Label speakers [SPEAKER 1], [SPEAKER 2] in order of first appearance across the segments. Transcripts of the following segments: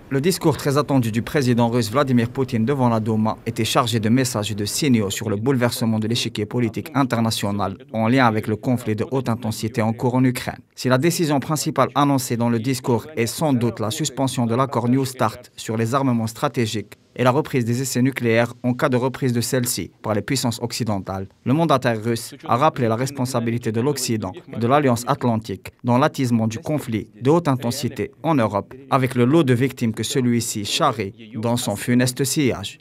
[SPEAKER 1] Le discours très attendu du président russe Vladimir Poutine devant la Douma était chargé de messages et de signaux sur le bouleversement de l'échiquier politique international en lien avec le conflit de haute intensité en cours en Ukraine. Si la décision principale annoncée dans le discours est sans doute la suspension de l'accord New START sur les armements stratégiques et la reprise des essais nucléaires en cas de reprise de celle-ci par les puissances occidentales, le mandataire russe a rappelé la responsabilité de l'Occident et de l'Alliance atlantique dans l'attisement du conflit de haute intensité en Europe, avec le lot de victimes que celui-ci charrie dans son funeste sillage.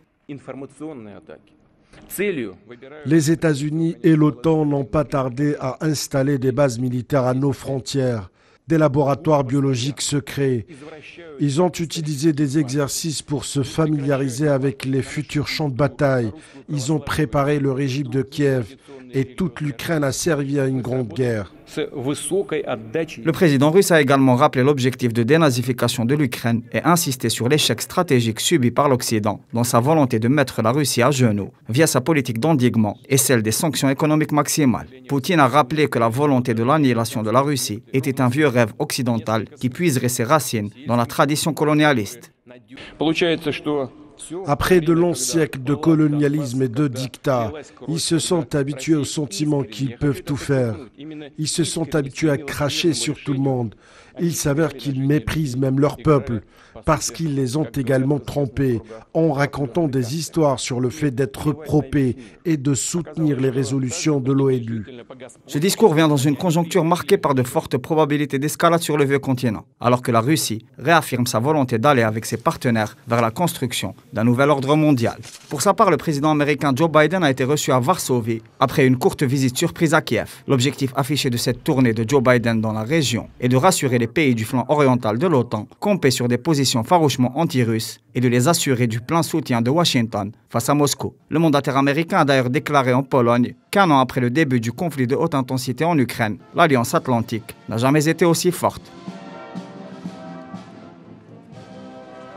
[SPEAKER 2] Les États-Unis et l'OTAN n'ont pas tardé à installer des bases militaires à nos frontières, des laboratoires biologiques secrets. Ils ont utilisé des exercices pour se familiariser avec les futurs champs de bataille. Ils ont préparé le régime de Kiev et toute l'Ukraine a servi à une grande guerre.
[SPEAKER 1] Le président russe a également rappelé l'objectif de dénazification de l'Ukraine et insisté sur l'échec stratégique subi par l'Occident dans sa volonté de mettre la Russie à genoux via sa politique d'endiguement et celle des sanctions économiques maximales. Poutine a rappelé que la volonté de l'annihilation de la Russie était un vieux rêve occidental qui puiserait ses racines dans la tradition colonialiste.
[SPEAKER 2] Après de longs siècles de colonialisme et de dictat, ils se sont habitués au sentiment qu'ils peuvent tout faire. Ils se sont habitués à cracher sur tout le monde. Il s'avère qu'ils méprisent même leur peuple, parce qu'ils les ont également trompés, en racontant des histoires sur le fait d'être pro-paix et de soutenir les résolutions de l'ONU.
[SPEAKER 1] Ce discours vient dans une conjoncture marquée par de fortes probabilités d'escalade sur le vieux continent, alors que la Russie réaffirme sa volonté d'aller avec ses partenaires vers la construction d'un nouvel ordre mondial. Pour sa part, le président américain Joe Biden a été reçu à Varsovie après une courte visite surprise à Kiev. L'objectif affiché de cette tournée de Joe Biden dans la région est de rassurer les pays du flanc oriental de l'OTAN, campés sur des positions farouchement anti-russes, et de les assurer du plein soutien de Washington face à Moscou. Le mandataire américain a d'ailleurs déclaré en Pologne qu'un an après le début du conflit de haute intensité en Ukraine, l'Alliance atlantique n'a jamais été aussi forte.